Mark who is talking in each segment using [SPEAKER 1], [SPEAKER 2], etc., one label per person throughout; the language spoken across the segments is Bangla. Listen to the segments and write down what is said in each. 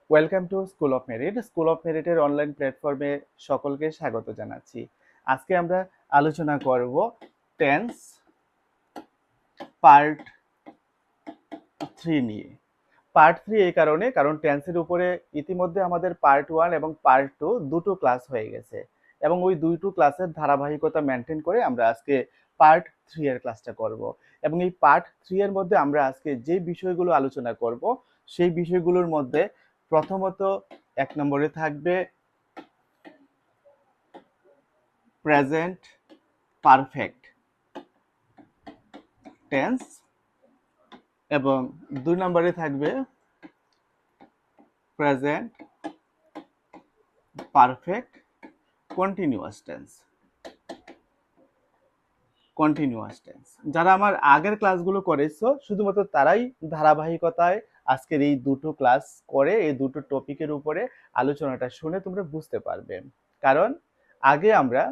[SPEAKER 1] Welcome to school of merit. School of মেরিটের অনলাইন প্ল্যাটফর্মে সকলকে স্বাগত জানাচ্ছি। আজকে আমরা আলোচনা করব টেন্স পার্ট 3 নিয়ে। পার্ট 3 এই কারণ টেন্সের উপরে ইতিমধ্যে আমাদের পার্ট 1 এবং পার্ট 2 দুটো ক্লাস হয়ে গেছে এবং ওই দুটো ক্লাসের ধারাবাহিকতা মেনটেন করে আমরা আজকে পার্ট 3 এর ক্লাসটা করব। এবং এই পার্ট 3 এর মধ্যে আমরা আজকে যে বিষয়গুলো আলোচনা করব সেই বিষয়গুলোর মধ্যে প্রথমত 1 নম্বরে থাকবে প্রেজেন্ট পারফেক্ট টেন্স এবং 2 নম্বরে থাকবে প্রেজেন্ট পারফেক্ট কন্টিনিউয়াস টেন্স। যারা আমার আগের ক্লাসগুলো করেছো শুধুমাত্র তারাই ধারাবাহিকতায় আজকের এই দুটো ক্লাস করে এই দুটো টপিকের উপরে আলোচনাটা শুনে তোমরা বুঝতে পারবে। কারণ আগে আমরা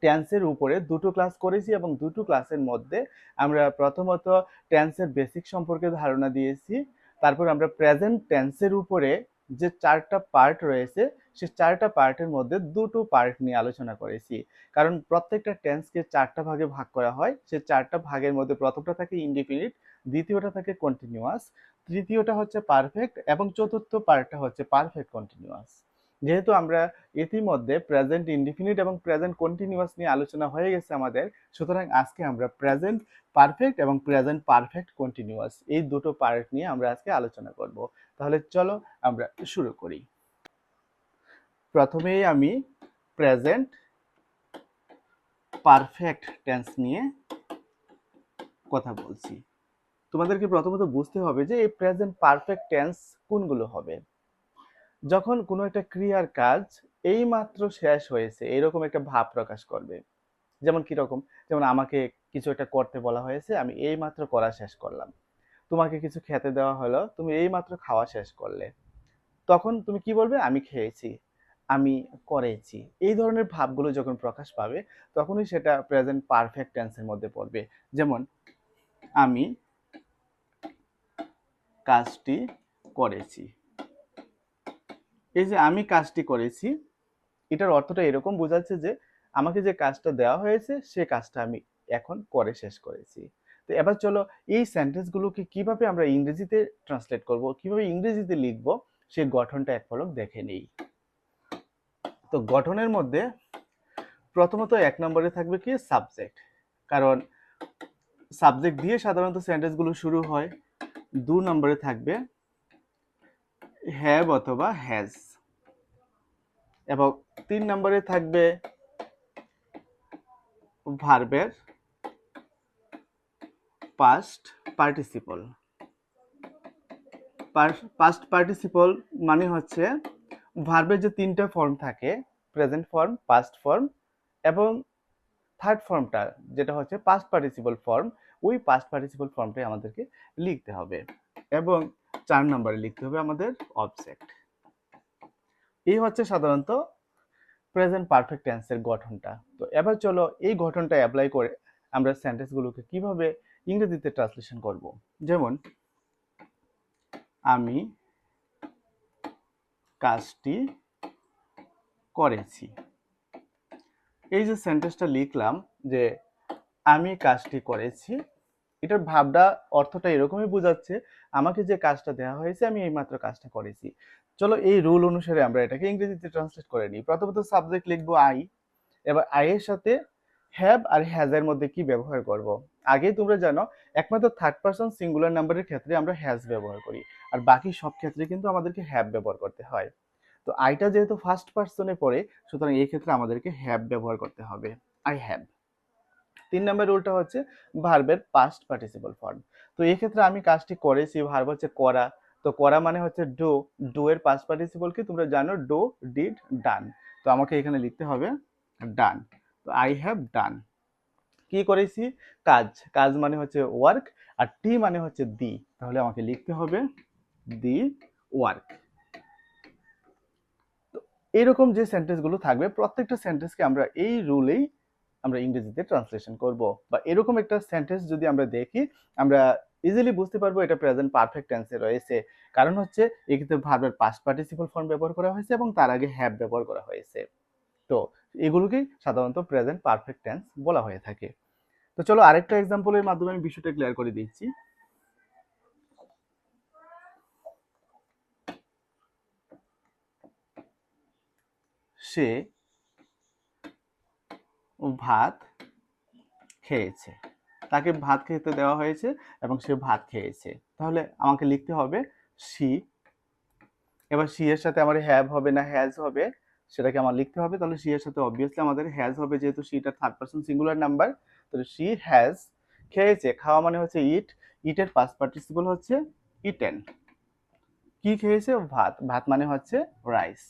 [SPEAKER 1] টেন্সের উপরে দুটো ক্লাস করেছি এবং দুটো ক্লাসের মধ্যে আমরা প্রথমত টেন্সের বেসিক সম্পর্কে ধারণা দিয়েছি, তারপর আমরা প্রেজেন্ট টেন্সের উপরে যে 4টা পার্ট রয়েছে সেই 4টা পার্টের মধ্যে দুটো পার্ট নিয়ে আলোচনা করেছি। কারণ প্রত্যেকটা টেন্সকে 4টা ভাগে ভাগ করা হয়, সেই 4টা ভাগের মধ্যে প্রথমটা থাকে ইনডিফিনিট, দ্বিতীয়টা থাকে কন্টিনিউয়াস, তৃতীয়টা হচ্ছে পারফেক্ট এবং চতুর্থ পার্টটা হচ্ছে পারফেক্ট কন্টিনিউয়াস। যেহেতু আমরা ইতিমধ্যে প্রেজেন্ট ইনডিফিনিট এবং প্রেজেন্ট কন্টিনিউয়াস নিয়ে আলোচনা হয়ে গেছে আমাদের, সুতরাং আজকে আমরা প্রেজেন্ট পারফেক্ট এবং প্রেজেন্ট পারফেক্ট কন্টিনিউয়াস এই দুটো পার্ট নিয়ে আমরা আজকে আলোচনা করব। তাহলে চলো আমরা শুরু করি। প্রথমেই আমি প্রেজেন্ট পারফেক্ট টেন্স নিয়ে কথা বলছি। তোমাদেরকে প্রথমত বুঝতে হবে যে এই প্রেজেন্ট পারফেক্ট টেন্স কোনগুলো হবে। যখন কোনো একটা ক্রিয়ার কাজ এইমাত্র শেষ হয়েছে এরকম একটা ভাব প্রকাশ করবে। যেমন কিরকম? যেমন আমাকে কিছু একটা করতে বলা হয়েছে, আমি এইমাত্র করা শেষ করলাম। তোমাকে কিছু খেতে দেওয়া হলো, তুমি এইমাত্র খাওয়া শেষ করলে। তখন তুমি কি বলবে? আমি খেয়েছি, আমি করেছি। এই ধরনের ভাবগুলো যখন প্রকাশ পাবে তখনই সেটা প্রেজেন্ট পারফেক্ট টেন্সের মধ্যে পড়বে। যেমন আমি কাজটি করেছি। এই যে আমি কাজটি করেছি এটার অর্থটা এরকম বোঝাচ্ছে যে আমাকে যে কাজটা দেওয়া হয়েছে সে কাজটা আমি এখন করে শেষ করেছি। তো এবার চলো এই সেন্টেন্সগুলোকে কিভাবে আমরা ইংরেজিতে ট্রান্সলেট করব, কিভাবে ইংরেজিতে লিখব সেই গঠনটা এক পলক দেখে নেই। তো গঠনের মধ্যে প্রথমত 1 নম্বরে থাকবে কি সাবজেক্ট, কারণ সাবজেক্ট দিয়ে সাধারণত সেন্টেন্সগুলো শুরু হয়। 2 নম্বরে থাকবে হ্যাভ অথবা হ্যাজ এবং 3 নম্বরে থাকবে ভার্বের পাস্ট পার্টিসিপল। পাস্ট পার্টিসিপল মানে হচ্ছে ভার্বের যে 3টা ফর্ম থাকে, প্রেজেন্ট ফর্ম, পাস্ট ফর্ম এবং থার্ড ফর্মটা যেটা হচ্ছে পাস্ট পার্টিসিপল ফর্ম, ওই পাস্ট পার্টিসিপল ফর্মটাই আমাদেরকে লিখতে হবে এবং 4 নম্বরে লিখতে হবে আমাদের অবজেক্ট। এই হচ্ছে সাধারণত প্রেজেন্ট পারফেক্ট টেন্সের গঠনটা। তো এবার চলো এই গঠনটা অ্যাপ্লাই করে আমরা সেন্টেন্সগুলোকে কিভাবে ইংরেজিতে ট্রান্সলেশন করব। যেমন আমি কাজটি করেছি। এই যে সেন্টেন্সটা লিখলাম যে আমি কাজটি করেছি, এটার ভাবটা অর্থটা এরকমই বোঝাচ্ছে আমাকে যে কাজটা দেওয়া হয়েছে আমি এইমাত্র কাজটা করেছি। চলো এই রুল অনুসারে আমরা এটাকে ইংরেজিতে ট্রান্সলেট করে নিই। প্রথমত সাবজেক্ট লিখবো আই, এবার আই এর সাথে হ্যাভ আর হ্যাজ এর মধ্যে কি ব্যবহার করব। আগে তোমরা জানো একমাত্র থার্ড পারসন সিঙ্গুলার নাম্বারের ক্ষেত্রে আমরা হ্যাজ ব্যবহার করি, আর বাকি সব ক্ষেত্রে কিন্তু আমাদেরকে হ্যাভ ব্যবহার করতে হয়। তো আইটা যেহেতু ফার্স্ট পারসনে পড়ে সুতরাং এই ক্ষেত্রে আমাদেরকে হ্যাভ ব্যবহার করতে হবে, আই হ্যাভ। 3 নম্বর রুলটা হচ্ছে ভার্বের পাস্ট পার্টিসিপল ফর্ম। তো এই ক্ষেত্রে আমি কাজটি করেছি, ভার্ব হচ্ছে করা, তো করা মানে হচ্ছে ডু, ডু এর পাস্ট পার্টিসিপল কি তোমরা জানো? ডু, ডিড, ডান। তো আমাকে এখানে লিখতে হবে ডান। তো আই হ্যাভ ডান। কি করেছি? কাজ, কাজ মানে হচ্ছে ওয়ার্ক, আর টি মানে হচ্ছে দি, তাহলে আমাকে লিখতে হবে দি ওয়ার্ক। তো এরকম যে সেন্টেন্সগুলো থাকবে প্রত্যেকটা সেন্টেন্সকে আমরা এই রুলেই আমরা ইংরেজিতে ট্রান্সলেশন করব। বা এরকম একটা সেন্টেন্স যদি আমরা দেখি, আমরা ইজিলি বুঝতে পারবো এটা প্রেজেন্ট পারফেক্ট টেন্সে রয়েছে, কারণ হচ্ছে এক্ষেত্রে ভার্বের পাস্ট পার্টিসিপল ফর্ম ব্যবহার করা হয়েছে এবং তার আগে হ্যাভ ব্যবহার করা হয়েছে। তো এগুলোকেই সাধারণত প্রেজেন্ট পারফেক্ট টেন্স বলা হয়ে থাকে। তো চলো আরেকটা এক্সাম্পলের মাধ্যমে আমি বিষয়টা ক্লিয়ার করে দিচ্ছি। সে ভাত খেয়েছে, তাকে ভাত খেতে দেওয়া হয়েছে এবং সে ভাত খেয়েছে, তাহলে আমাকে লিখতে হবে সি। এবার সি এর সাথে আমার হ্যাভ হবে না হ্যাজ হবে সেটাকে আমার লিখতে হবে। তাহলে সি এর সাথে অবভিয়াসলি আমাদের হ্যাজ হবে, যেহেতু সিটা থার্ড পারসন সিঙ্গুলার নাম্বার। তাহলে সি হ্যাজ খেয়েছে, খাওয়া মানে হচ্ছে ইট, ইটের পাস্ট পার্টিসিপল হচ্ছে ইটেন। কি খেয়েছে? ভাত, ভাত মানে হচ্ছে রাইস।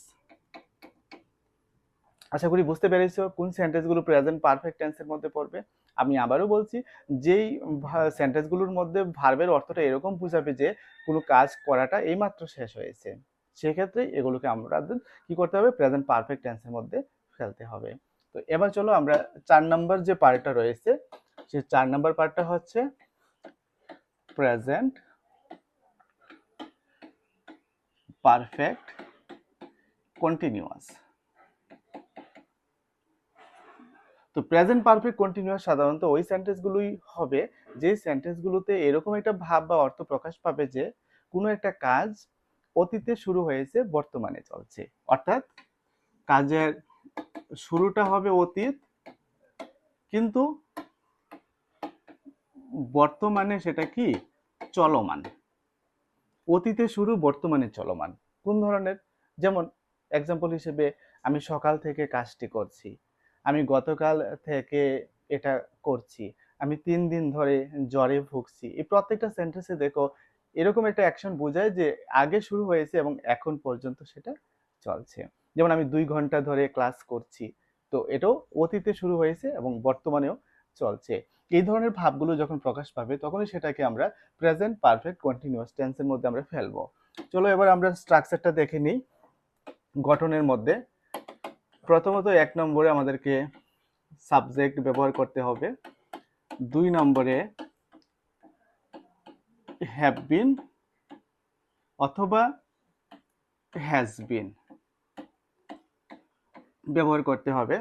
[SPEAKER 1] আশা করি বুঝতে পেরেছো কোন সেন্টেন্সগুলো প্রেজেন্ট পারফেক্ট টেন্সের মধ্যে পড়বে। আমি আবারও বলছি, যেই সেন্টেন্সগুলোর মধ্যে ভার্বের অর্থটা এরকম বোঝাবে যে কোনো কাজ করাটা এইমাত্র শেষ হয়েছে, সেক্ষেত্রে এগুলোকে আমাদের কি করতে হবে? প্রেজেন্ট পারফেক্ট টেন্সের মধ্যে ফেলতে হবে। তো এবার চলো আমরা 4 নম্বর যে পার্টটা রয়েছে, সেই 4 নম্বর পার্টটা হচ্ছে প্রেজেন্ট পারফেক্ট কন্টিনিউয়াস। তো প্রেজেন্ট পারফেক্ট কন্টিনিউয়াস সাধারণত ওই সেন্টেন্সগুলোই হবে যে সেন্টেন্সগুলোতে এরকম একটা ভাব বা অর্থ প্রকাশ পাবে যে কোনো একটা কাজ অতীতে শুরু হয়েছে, বর্তমানে চলছে। অর্থাৎ কাজের শুরুটা হবে অতীত, কিন্তু বর্তমানে সেটা কি? চলমান। অতীতে শুরু, বর্তমানে চলমান। কোন ধরনের? যেমন এক্সাম্পল হিসেবে, আমি সকাল থেকে কাজটি করছি, আমি গতকাল থেকে এটা করছি, আমি 3 দিন ধরে জ্বরে ভুগছি। এই প্রত্যেকটা সেন্টেন্সে দেখো এরকম একটা অ্যাকশন বোঝায় যে আগে শুরু হয়েছে এবং এখন পর্যন্ত সেটা চলছে। যেমন আমি 2 ঘন্টা ধরে ক্লাস করছি, তো এটাও অতীতে শুরু হয়েছে এবং বর্তমানেও চলছে। এই ধরনের ভাবগুলো যখন প্রকাশ পাবে তখনই সেটাকে আমরা প্রেজেন্ট পারফেক্ট কন্টিনিউয়াস টেন্সের মধ্যে আমরা ফেলবো। চলো এবার আমরা স্ট্রাকচারটা দেখে নিই গঠনের মধ্যে। প্রথমত 1 নম্বরে আমাদেরকে সাবজেক্ট ব্যবহার করতে হবে, 2 নম্বরে হ্যাভ বিন অথবা হ্যাজ বিন ব্যবহার করতে হবে,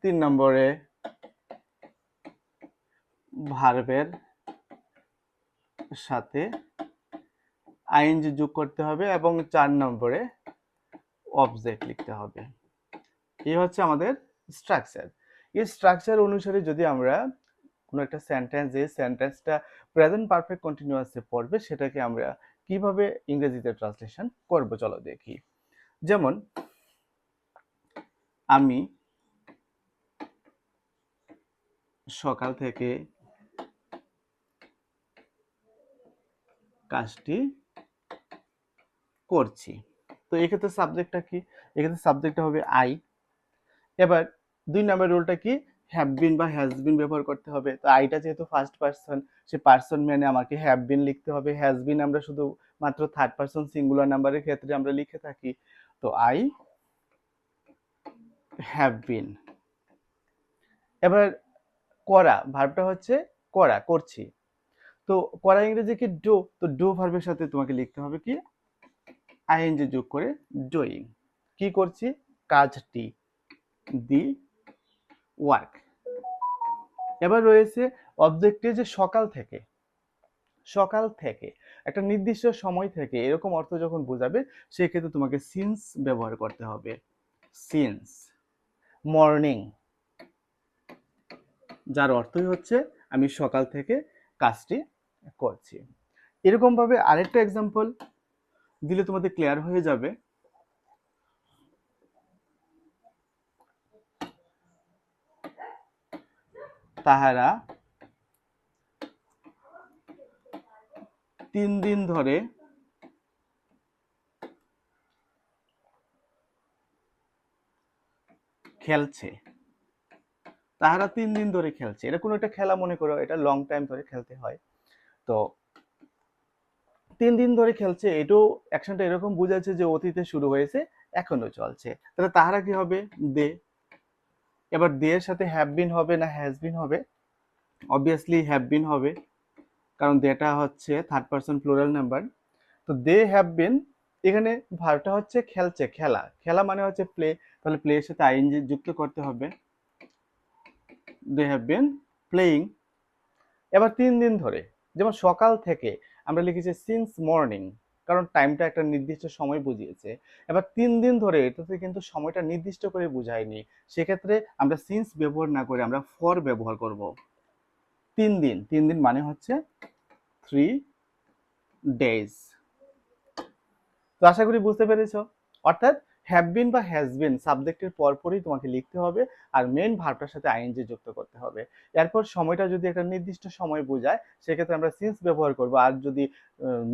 [SPEAKER 1] 3 নম্বরে ভার্বের সাথে আইএনজি যোগ করতে হবে এবং 4 নম্বরে অবজেক্ট লিখতে হবে। এই হচ্ছে আমাদের স্ট্রাকচার। এই স্ট্রাকচার অনুসারে যদি আমরা কোনো একটা সেন্টেন্স, যে সেন্টেন্সটা প্রেজেন্ট পারফেক্ট কন্টিনিউয়াসে পড়বে সেটাকে আমরা কিভাবে ইংরেজিতে ট্রান্সলেশন করব চলো দেখি। যেমন আমি সকাল থেকে কাজটি করছি। তো এক্ষেত্রে সাবজেক্টটা কি? এক্ষেত্রে সাবজেক্টটা হবে আই। এবার 2 নম্বর রুলটা কি? হ্যাভ বিন বা হ্যাজ বিন ব্যবহার করতে হবে। তো আইটা যেহেতু ফার্স্ট পারসন, সে পারসন মেনে আমাকে হ্যাভ বিন লিখতে হবে। হ্যাজ বিন আমরা শুধু মাত্র থার্ড পারসন সিঙ্গুলার নাম্বারের ক্ষেত্রে আমরা লিখে থাকি। তো আই হ্যাভ বিন। এবার করা, ভার্বটা হচ্ছে করা, করছি। তো করা ইংরেজি কি? ডু। তো ডু ভার্বের সাথে তোমাকে লিখতে হবে কি? আইএনজি যোগ করে ডুইং। কি করছি? কাজটি, দি ওয়ার্ক। এবার রয়েছে অবজেক্টে, যে সকাল থেকে, সকাল থেকে একটা নির্দিষ্ট সময় থেকে এরকম অর্থ যখন বোঝাবে সেক্ষেত্রে তোমাকে সিন্স ব্যবহার করতে হবে। সিন্স মর্নিং, যার অর্থই হচ্ছে আমি সকাল থেকে কাজটি করছি। এরকম ভাবে আরেকটা এক্সাম্পল দিলে তোমাদের ক্লিয়ার হয়ে যাবে। তাহারা 3 দিন ধরে খেলছে। তাহারা 3 দিন ধরে খেলছে, এটা কোনো একটা খেলা মনে করো, এটা লং টাইম ধরে খেলতে হয়। তো 3 দিন ধরে খেলছে, এটাও অ্যাকশনটা এরকম বোঝাচ্ছে যে অতীতে শুরু হয়েছে, এখনো চলছে। তাহলে তাহারা কি হবে? দে। এবার দে এর সাথে হ্যাভ বিন হবে না হ্যাজ বিন হবে? অবভিয়াসলি হ্যাভ বিন হবে। কারণ দেটা হচ্ছে থার্ড পারসন প্লুরাল নাম্বার। তো দে হ্যাভ বিন, এখানে ভার্বটা হচ্ছে খেলছে, খেলা, খেলা মানে হচ্ছে প্লে, তাহলে প্লে এর সাথে আইএনজি যুক্ত করতে হবে, দে হ্যাভ বিন প্লেয়িং। এবার 3 দিন ধরে, যেমন সকাল থেকে আমরা লিখেছি সিন্স মর্নিং, কারণ টাইমটা একটা নির্দিষ্ট সময় বুঝিয়েছে। এবার 3 দিন ধরে, এটাতে কিন্তু সময়টা নির্দিষ্ট করে বুঝায়নি, সেক্ষেত্রে আমরা সিন্স ব্যবহার না করে আমরা ফর ব্যবহার করব। 3 দিন, 3 দিন মানে হচ্ছে 3 days। তো আশা করি বুঝতে পেরেছো। অর্থাৎ হ্যাভ বিন বা হ্যাজ বিন সাবজেক্টের পরপরই তোমাকে লিখতে হবে, আর মেইন ভার্বটার সাথে আইএনজি যুক্ত করতে হবে। এরপর সময়টা যদি একটা নির্দিষ্ট সময় বোঝায় সেক্ষেত্রে আমরা সিন্স ব্যবহার করব, আর যদি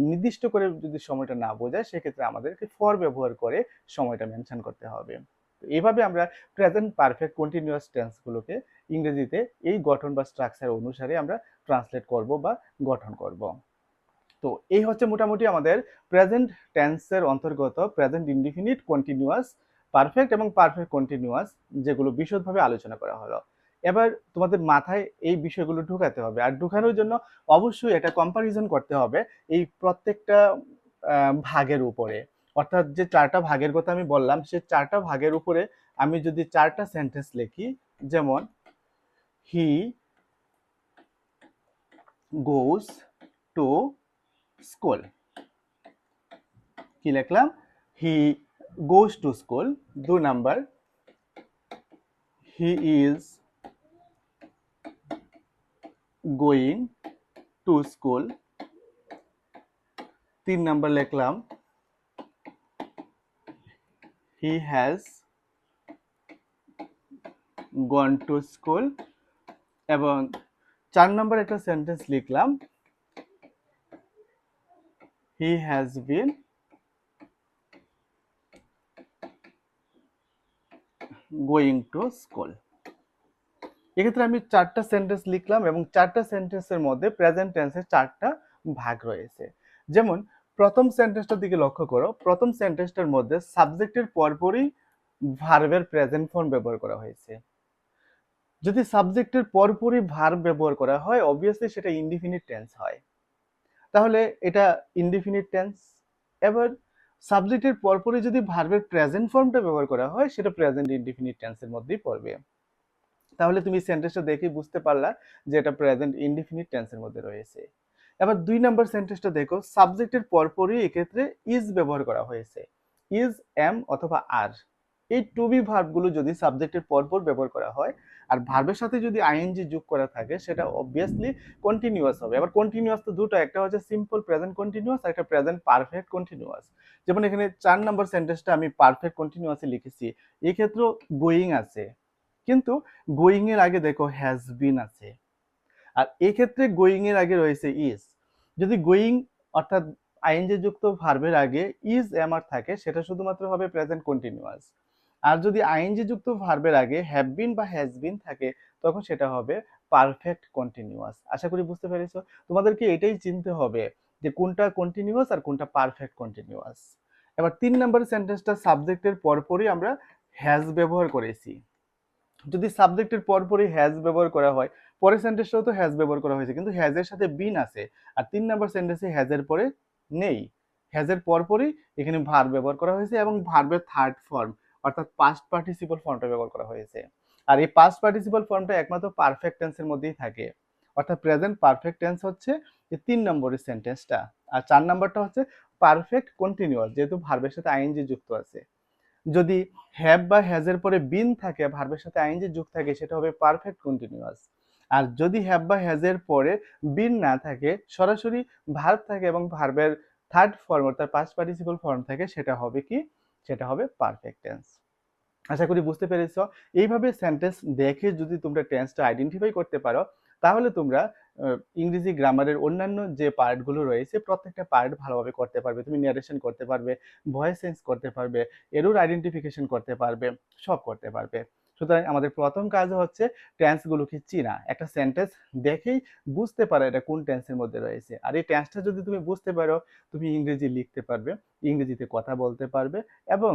[SPEAKER 1] নির্দিষ্ট করে যদি সময়টা না বোঝায় সেক্ষেত্রে আমাদেরকে ফর ব্যবহার করে সময়টা মেনশন করতে হবে। তো এইভাবে আমরা প্রেজেন্ট পারফেক্ট কন্টিনিউয়াস টেন্সগুলোকে ইংরেজিতে এই গঠন বা স্ট্রাকচার অনুসারে আমরা ট্রান্সলেট করব বা গঠন করব। তো এই হচ্ছে মোটামুটি আমাদের প্রেজেন্ট টেন্সের অন্তর্গত প্রেজেন্ট ইনডিফিনিট কন্টিনিউয়াস পারফেক্ট এবং পারফেক্ট কন্টিনিউয়াস, যেগুলো বিশদভাবে আলোচনা করা হলো। এবার তোমাদের মাথায় এই বিষয়গুলো ঢুকাতে হবে, আর ঢুকানোর জন্য অবশ্যই একটা কম্পারিজন করতে হবে এই প্রত্যেকটা ভাগের উপরে। অর্থাৎ যে 4টা ভাগের কথা আমি বললাম, সে 4টা ভাগের উপরে আমি যদি 4টা সেন্টেন্স লিখি, যেমন হি গোজ টু স্কুল, কি লিখলাম? He goes to school. 2 number, he is going to school. 3 number লিখলাম he has gone to school. এবং 4 নাম্বার একটা সেন্টেন্স লিখলাম he has been going to school. এক্ষেত্রে আমি 4টা সেন্টেন্স লিখলাম এবং 4টা সেন্টেন্সের মধ্যে প্রেজেন্ট টেন্সের 4টা ভাগ রয়েছে। যেমন প্রথম সেন্টেন্সটার দিকে লক্ষ্য করো, প্রথম সেন্টেন্সটার মধ্যে সাবজেক্টের পরপরই ভার্বের প্রেজেন্ট ফর্ম ব্যবহার করা হয়েছে। যদি সাবজেক্টের পরপরই ভার্ব ব্যবহার করা হয় অবভিয়াসলি সেটা ইনডিফিনিট টেন্স হয়, তাহলে এটা ইনডিফিনিট টেন্স। এবার সাবজেক্টের পরপরই যদি ভার্বের প্রেজেন্ট ফর্মটা ব্যবহার করা হয় সেটা প্রেজেন্ট ইনডিফিনিট টেন্সের মধ্যেই পড়বে। তাহলে তুমি সেন্টেন্সটা দেখে বুঝতে পারলা যে এটা প্রেজেন্ট ইনডিফিনিট টেন্সের মধ্যে রয়েছে। এবার 2 নাম্বার সেন্টেন্সটা দেখো, সাবজেক্টের পরপরই এক্ষেত্রে ইজ ব্যবহার করা হয়েছে। ইজ, এম অথবা আর, এই টু বি ভার্বগুলো যদি সাবজেক্টের পরপর ব্যবহার করা হয় আর ভার্বের সাথে যদি আইএনজি যোগ করা থাকে সেটা অবভিয়াসলি কন্টিনিউয়াস হবে। আবার কন্টিনিউয়াস তো দুটো, একটা হচ্ছে সিম্পল প্রেজেন্ট কন্টিনিউয়াস আর একটা প্রেজেন্ট পারফেক্ট কন্টিনিউয়াস। যেমন এখানে 4 নাম্বার সেন্টেন্সটা আমি পারফেক্ট কন্টিনিউয়াসে লিখেছি, এই ক্ষেত্রেও গোয়িং আছে, কিন্তু গোয়িং এর আগে দেখো হ্যাজ বিন আছে, আর এক্ষেত্রে গোয়িং এর আগে রয়েছে ইজ। যদি গোয়িং অর্থাৎ আইএনজি যুক্ত ভার্বের আগে ইজ এম আর থাকে সেটা শুধুমাত্র হবে প্রেজেন্ট কন্টিনিউয়াস, আর যদি আইএনজি যুক্ত ভার্বের আগে হ্যাভ বিন বা হ্যাজ বিন থাকে তখন সেটা হবে পারফেক্ট কন্টিনিউয়াস। আশা করি বুঝতে পেরেছো। তোমাদেরকে এটাই চিনতে হবে যে কোনটা কন্টিনিউয়াস আর কোনটা পারফেক্ট কন্টিনিউয়াস। এবার 3 নাম্বার সেন্টেন্সটা সাবজেক্টের পরপরই আমরা হ্যাজ ব্যবহার করেছি। যদি সাবজেক্টের পরপরই হ্যাজ ব্যবহার করা হয়, পরের সেন্টেন্সটাও তো হ্যাজ ব্যবহার করা হয়েছে কিন্তু হ্যাজের সাথে বিন আছে, আর 3 নাম্বার সেন্টেন্সে হ্যাজের পরে নেই, হ্যাজের পরপরই এখানে ভার্ব ব্যবহার করা হয়েছে এবং ভার্বের থার্ড ফর্ম অর্থাৎ পাস্ট পার্টিসিপল ফর্মটা ব্যবহার করা হয়েছে। আর এই পাস্ট পার্টিসিপল ফর্মটা একমাত্র পারফেক্ট টেন্সের মধ্যেই থাকে, অর্থাৎ প্রেজেন্ট পারফেক্ট টেন্স হচ্ছে এই 3 নম্বরের সেন্টেন্সটা, আর 4 নাম্বারটা হচ্ছে পারফেক্ট কন্টিনিউয়াস যেহেতু ভার্বের সাথে আইএনজি যুক্ত আছে। যদি হ্যাভ বা হ্যাজের পরে বিন থাকে, ভার্বের সাথে আইএনজি যুক্ত থাকে, সেটা হবে পারফেক্ট কন্টিনিউয়াস। আর যদি হ্যাভ বা হ্যাজের পরে বিন না থাকে, সরাসরি ভার্ব থাকে এবং ভার্বের থার্ড ফর্ম অর্থাৎ পাস্ট পার্টিসিপল ফর্ম থাকে, সেটা হবে কি? সেটা হবে পারফেক্ট টেন্স। আশা করি বুঝতে পেরেছো। এইভাবে সেন্টেন্স দেখে যদি তোমরা টেন্সটা আইডেন্টিফাই করতে পারো তাহলে তোমরা ইংরেজি গ্রামারের অন্যান্য যে পার্টগুলো রয়েছে প্রত্যেকটা পার্ট ভালোভাবে করতে পারবে। তুমি ন্যারেশন করতে পারবে, ভয়েস চেঞ্জ করতে পারবে, এরর আইডেন্টিফিকেশন করতে পারবে, সব করতে পারবে। সুতরাং আমাদের প্রথম কাজ হচ্ছে টেন্সগুলোকে চিনা, একটা সেন্টেন্স দেখেই বুঝতে পারো এটা কোন টেন্সের মধ্যে রয়েছে। আর এই টেন্সটা যদি তুমি বুঝতে পারো তুমি ইংরেজি লিখতে পারবে, ইংরেজিতে কথা বলতে পারবে এবং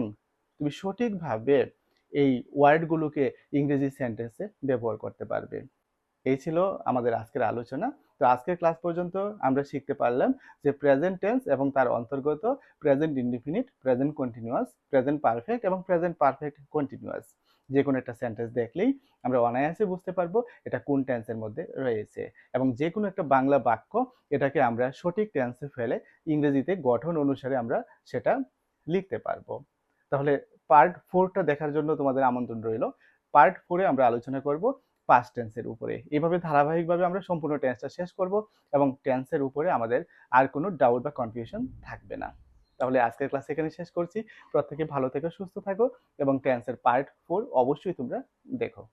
[SPEAKER 1] তুমি সঠিকভাবে এই ওয়ার্ডগুলোকে ইংরেজি সেন্টেন্সে ব্যবহার করতে পারবে। এই ছিল আমাদের আজকের আলোচনা। তো আজকের ক্লাস পর্যন্ত আমরা শিখতে পারলাম যে প্রেজেন্ট টেন্স এবং তার অন্তর্গত present indefinite, present continuous, present perfect এবং প্রেজেন্ট পারফেক্ট কন্টিনিউয়াস যে কোনো একটা সেন্টেন্স দেখলেই আমরা অনায়াসে বুঝতে পারবো এটা কোন টেন্সের মধ্যে রয়েছে, এবং যে কোনো একটা বাংলা বাক্য এটাকে আমরা সঠিক টেন্সে ফেলে ইংরেজিতে গঠন অনুসারে আমরা সেটা লিখতে পারবো। তাহলে পার্ট 4টা দেখার জন্য তোমাদের আমন্ত্রণ রইল। পার্ট 4-এ আমরা আলোচনা করব পাস্ট টেন্সের উপরে। এভাবে ধারাবাহিকভাবে আমরা সম্পূর্ণ টেন্সটা শেষ করব এবং টেন্সের উপরে আমাদের আর কোনো ডাউট বা কনফিউশন থাকবে না। তাহলে আজকের ক্লাস এখানে শেষ করছি। প্রত্যেকে ভালো থেকো, সুস্থ থাকো এবং টেন্সের পার্ট 4 অবশ্যই তোমরা দেখো।